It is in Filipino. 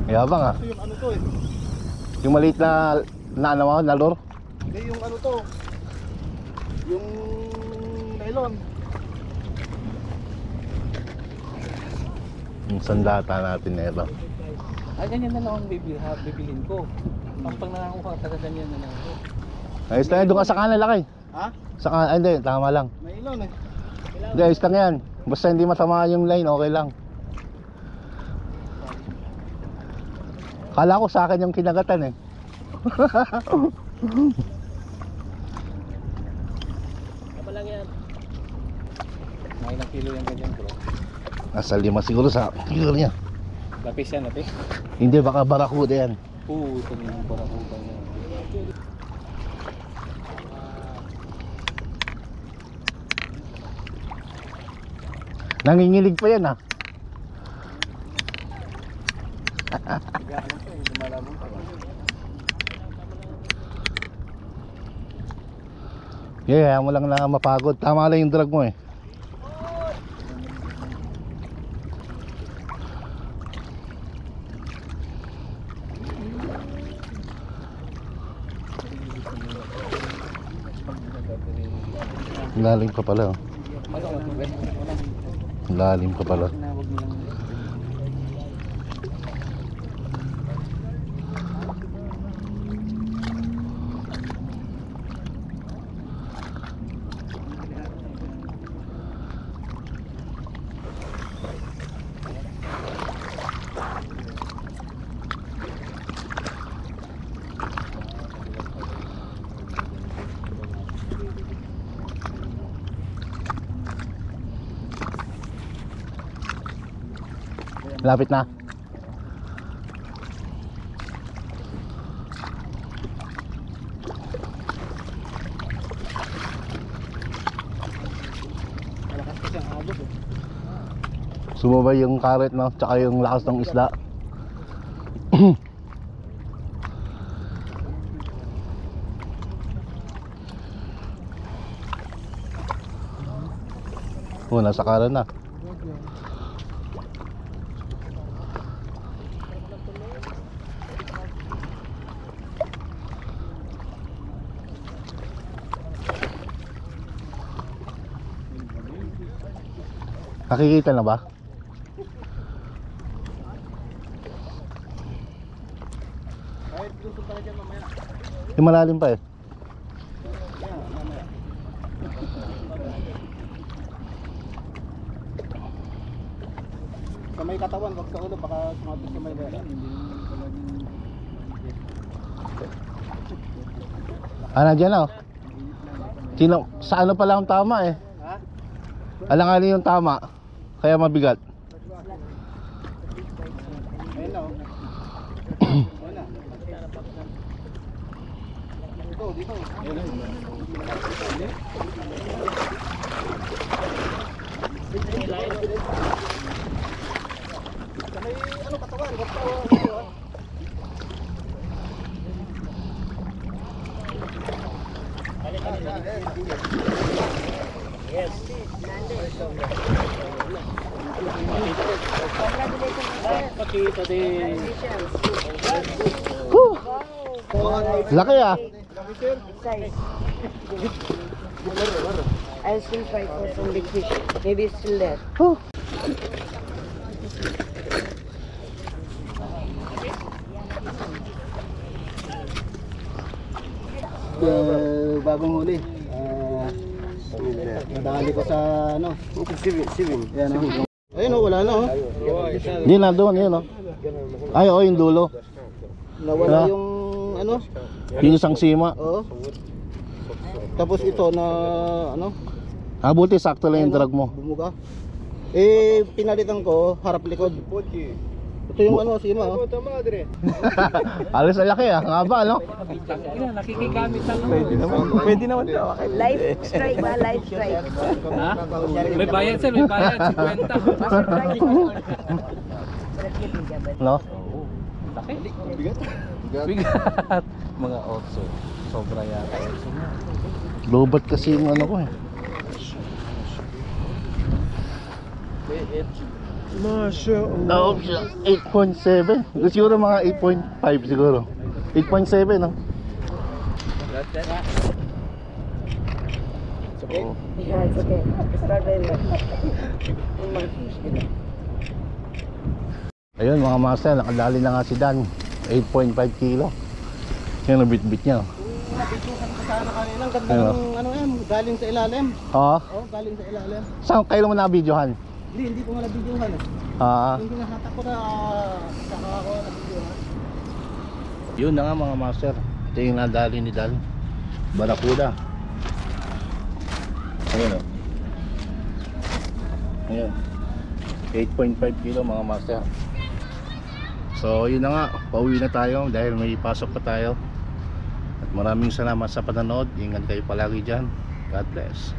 Yabang ah. Yung ano to eh. Yung maliit na ano mo, na lure? Hindi yung ano to. Yung nylon. Yung sandata natin na ito. Ay, ganyan na lang ang bibilin ko. Pag nangakuha ka, taga ganyan na lang ako. Ayos lang yan, doon ka sa kanan lakay. Ha? Sa kanan, ay hindi, tama lang. Nylon eh. Hindi, ayos lang yan. Basta hindi matama yung line, okay lang. Kala ko sa akin yung kinagatan eh. Apa lang yan? Mga ilang kilo yung ganyan bro? Nasa 5 siguro sa kilo niya. Lapis yan natin? Hindi, baka barakuda yan. Oo, ito yung barakuda yan. Nanginginig pa yan ah. Yeah, mo lang na mapagod. Tama lang yung drag mo eh. Lalim ka pala. Lalim ka pala. Lapit na. Sumabay yung karet no, tsaka yung lakas ng isda. Oh, nasa karet na. Nakikita na ba? Kahit gusto tayo dyan mamaya. Yung malalim pa eh. Yan, mamaya. Sa may katawan, wag sa ulo, baka sumabit sa may lera. Nandiyan na oh. Sa ano pala ang tama eh. Ha? Alanganin yung tama. Kaya mabigat. Ayun na oh. Ayun na. Dito. Sa may ano katawan, wag sa ulo. Yes. Pakita din. Laki ah. Size. I'll still fight for some big fish. Maybe it's still there. Bagong huli. Nadali ko sa ano? Sibin. Yan oh. Ayun oh, wala na oh. Hindi na doon, yun oh. Ay, oh, yung dulo. Nawala yung ano? Yung isang sima. Oo. Tapos ito na ano? Buti sakto lang yung drag mo. Bumuga. Eh, pinalitan ko harap likod. Ito yung ano, sima oh. Alas na laki ah, nga ba no? Nakikigamit lang. Pwede naman daw. Life strike ba? Life strike. Ha? May bayad sir, may bayad. 50. No? Laki. Bigat. Mga otso. Sobra yata. Lobat kasi yung ano ko eh. Oo, 8.7. Siguro mga 8.5 siguro. 8.7 no? Oo. Yeah, it's okay. Start very well. Ayun mga master, nakadali na nga si Dan. 8.5 kilo. Yan ang bit-bit niya. Nabituhan ko sana kanina. Ang ganda Ano? ng ano yan, galing sa ilalim. Oo. Oh, galing sa ilalim. Saan kailan mo na-videohan? Hindi ko nga nabidyohan eh. Yung hinahatak ko na saka ako nabidyohan. Yun na nga mga master. Ito yung nadali ni Dan. Barakuda. Ayun o. Ayun. 8.5 kilo mga master. So yun na nga, pauwi na tayo dahil may pasok pa tayo. At maraming salamat sa panonood. Ingat kayo palagi dyan. God bless.